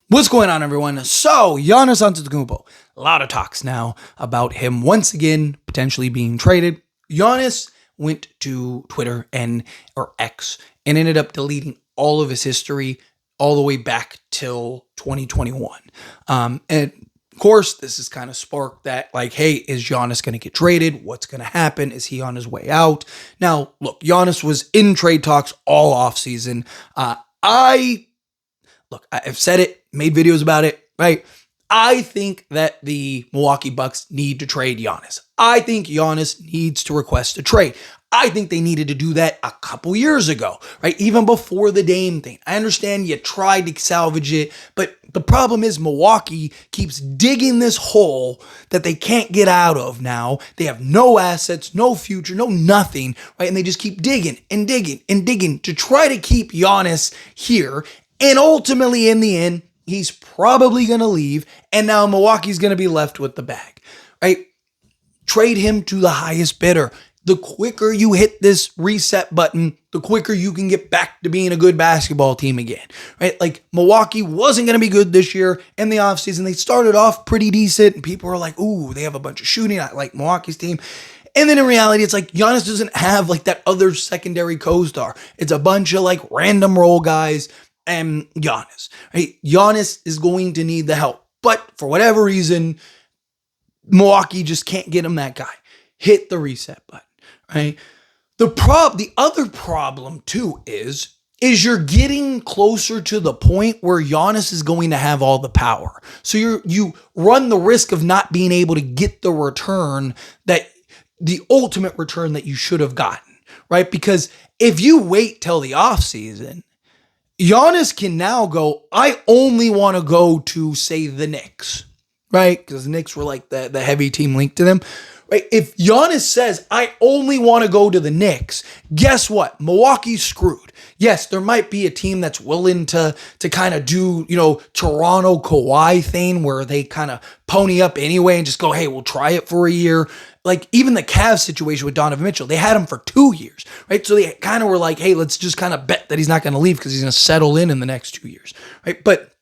What's going on, everyone? So, Giannis Antetokounmpo. A lot of talks now about him once again potentially being traded. Giannis went to Twitter or X and ended up deleting all of his history all the way back till 2021. And of course, this has kind of sparked that, like, hey, is Giannis going to get traded? What's going to happen? Is he on his way out? Now, look, Giannis was in trade talks all offseason. I've said it, made videos about it, right? I think that the Milwaukee Bucks need to trade Giannis. I think Giannis needs to request a trade. I think they needed to do that a couple years ago, right? Even before the Dame thing. I understand you tried to salvage it, but the problem is Milwaukee keeps digging this hole that they can't get out of now. They have no assets, no future, no nothing, right? And they just keep digging and digging and digging to try to keep Giannis here. And ultimately, in the end, he's probably going to leave, and now Milwaukee's going to be left with the bag, right? Trade him to the highest bidder. The quicker you hit this reset button, the quicker you can get back to being a good basketball team again, right? Like, Milwaukee wasn't going to be good this year in the offseason. They started off pretty decent, and people were like, ooh, they have a bunch of shooting. I like Milwaukee's team. And then in reality, it's like Giannis doesn't have like that other secondary co-star. It's a bunch of like random role guys and Giannis, right? Giannis is going to need the help. But for whatever reason, Milwaukee just can't get him that guy. Hit the reset button, right? The other problem too is you're getting closer to the point where Giannis is going to have all the power. So you run the risk of not being able to get the ultimate return that you should have gotten, right? Because if you wait till the offseason, Giannis can now go, I only want to go to, say, the Knicks, right? Because the Knicks were like the heavy team linked to them, right? If Giannis says, I only want to go to the Knicks, guess what? Milwaukee's screwed. Yes, there might be a team that's willing to kind of do, Toronto Kawhi thing where they kind of pony up anyway and just go, hey, we'll try it for a year. Like, even the Cavs situation with Donovan Mitchell, they had him for 2 years, right? So they kind of were like, hey, let's just kind of bet that he's not going to leave because he's going to settle in the next 2 years, right? But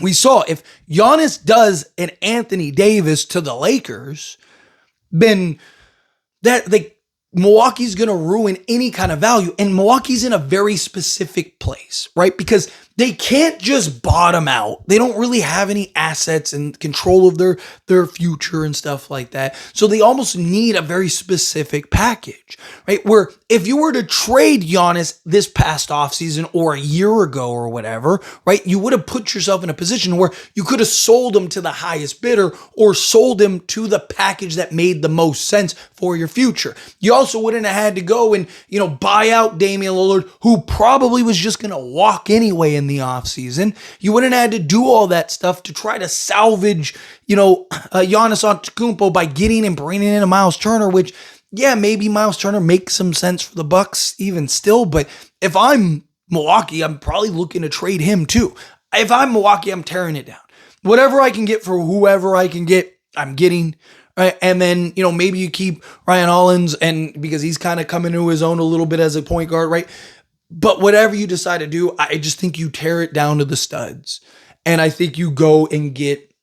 we saw if Giannis does an Anthony Davis to the Lakers, then that, like, Milwaukee's going to ruin any kind of value. And Milwaukee's in a very specific place, right? Because they can't just bottom out. They don't really have any assets and control of their future and stuff like that. So they almost need a very specific package, right? Where if you were to trade Giannis this past offseason or a year ago or whatever, right, you would have put yourself in a position where you could have sold him to the highest bidder or sold him to the package that made the most sense for your future. You also wouldn't have had to go and, buy out Damian Lillard, who probably was just going to walk anyway in the offseason. You wouldn't have had to do all that stuff to try to salvage, Giannis Antetokounmpo by getting and bringing in a Miles Turner, which, yeah, maybe Miles Turner makes some sense for the Bucks even still. But if I'm Milwaukee, I'm probably looking to trade him too. If I'm Milwaukee, I'm tearing it down. Whatever I can get for whoever I can get, I'm getting. Right? And then, maybe you keep Ryan Hollins and because he's kind of coming to his own a little bit as a point guard, right? But whatever you decide to do, I just think you tear it down to the studs. And I think you go and get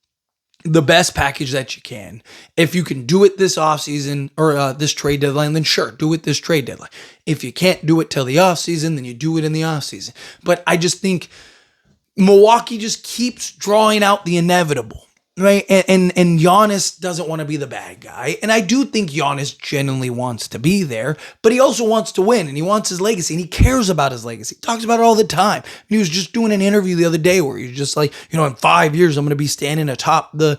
the best package that you can. If you can do it this offseason or this trade deadline, then sure, do it this trade deadline. If you can't do it till the offseason, then you do it in the offseason. But I just think Milwaukee just keeps drawing out the inevitable. Right. And Giannis doesn't want to be the bad guy. And I do think Giannis genuinely wants to be there, but he also wants to win and he wants his legacy and he cares about his legacy. He talks about it all the time. And he was just doing an interview the other day where he's just like, in 5 years, I'm going to be standing atop the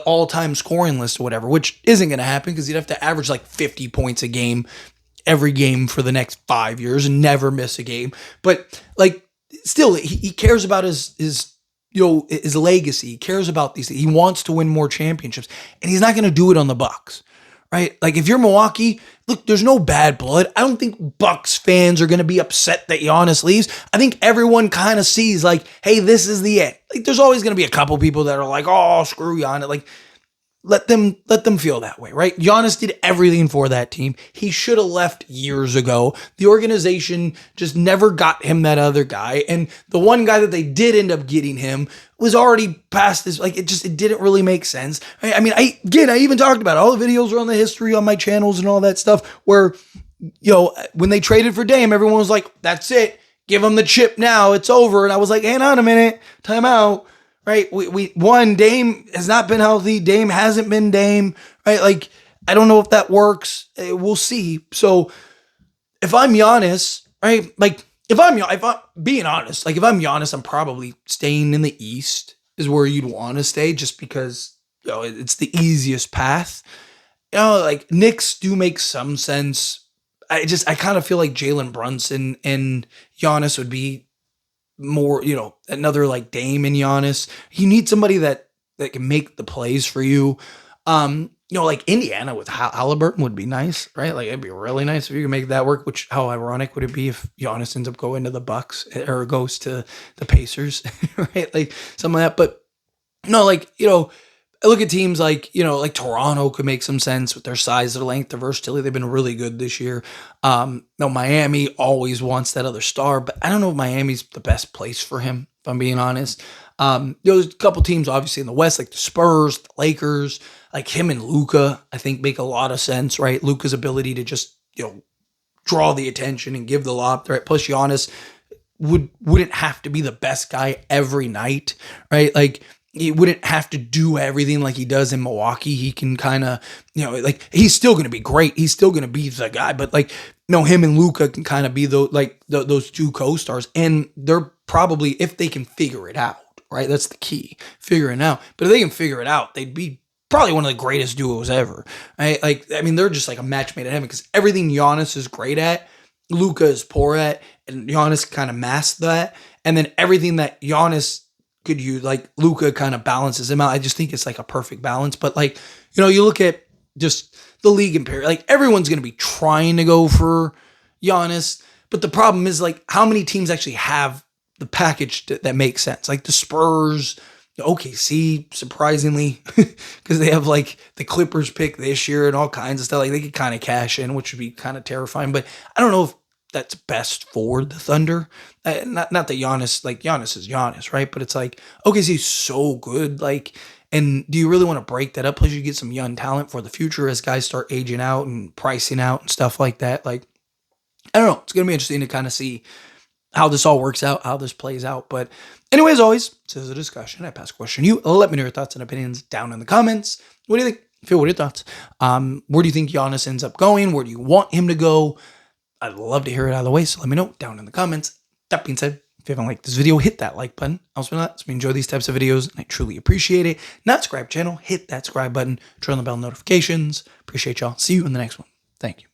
all-time scoring list or whatever, which isn't going to happen because he'd have to average like 50 points a game every game for the next 5 years and never miss a game. But like, still, he cares about his legacy. He cares about these things. He wants to win more championships, and he's not going to do it on the Bucks, right? Like, if you're Milwaukee, look, there's no bad blood. I don't think Bucks fans are going to be upset that Giannis leaves. I think everyone kind of sees like, hey, this is the end. Like, there's always going to be a couple people that are like, oh, screw Giannis. Like, let them feel that way, right? Giannis did everything for that team. He should have left years ago. The organization just never got him that other guy. And the one guy that they did end up getting him was already past this. Like, it didn't really make sense. I mean, I even talked about it. All the videos are on the history on my channels and all that stuff where, when they traded for Dame, everyone was like, that's it. Give him the chip now. It's over. And I was like, hang on a minute. Time out. Right? Dame has not been healthy. Dame hasn't been Dame. Right? Like, I don't know if that works. We'll see. So if I'm Giannis, right? Like, if I'm being honest, like if I'm Giannis, I'm probably staying in the East is where you'd want to stay just because, it's the easiest path. Like Knicks do make some sense. I kind of feel like Jalen Brunson and Giannis would be more, another like Dame and Giannis. You need somebody that can make the plays for you. Like Indiana with Halliburton would be nice, right? Like it'd be really nice if you could make that work. Which how ironic would it be if Giannis ends up going to the Bucks or goes to the Pacers, right? Like something like that. But no, like I look at teams like, like Toronto could make some sense with their size, their length, their versatility. They've been really good this year. Miami always wants that other star, but I don't know if Miami's the best place for him, if I'm being honest. There's a couple teams obviously in the West, like the Spurs, the Lakers, like him and Luka, I think make a lot of sense, right? Luka's ability to just, draw the attention and give the lob threat. Plus Giannis wouldn't have to be the best guy every night, right? Like, he wouldn't have to do everything like he does in Milwaukee. He can kind of, like he's still going to be great. He's still going to be the guy, but like, him and Luka can kind of be those two co-stars, and they're probably, if they can figure it out, right? That's the key, figuring it out. But if they can figure it out, they'd be probably one of the greatest duos ever, right? Like, I mean, they're just like a match made in heaven because everything Giannis is great at, Luka is poor at, and Giannis kind of masked that. And then everything that Giannis could use, like Luka kind of balances him out. I just think it's like a perfect balance. But like, you look at just the league in period, like everyone's going to be trying to go for Giannis. But the problem is like how many teams actually have the package that makes sense? Like the Spurs, OKC, surprisingly, because they have like the Clippers pick this year and all kinds of stuff. Like they could kind of cash in, which would be kind of terrifying. But I don't know if that's best for the Thunder. Not that Giannis is Giannis, right? But it's like, okay, so he's so good. Like, and do you really want to break that up? Plus you get some young talent for the future as guys start aging out and pricing out and stuff like that. Like, I don't know. It's going to be interesting to kind of see how this all works out, how this plays out. But anyway, as always, this is a discussion. I pass a question to you. Let me know your thoughts and opinions down in the comments. What do you think? Phil, what are your thoughts? Where do you think Giannis ends up going? Where do you want him to go? I'd love to hear it out of the way, so let me know down in the comments. That being said, if you haven't liked this video, hit that like button. Also, if you enjoy these types of videos, and I truly appreciate it. Not subscribe channel, hit that subscribe button, turn on the bell notifications. Appreciate y'all. See you in the next one. Thank you.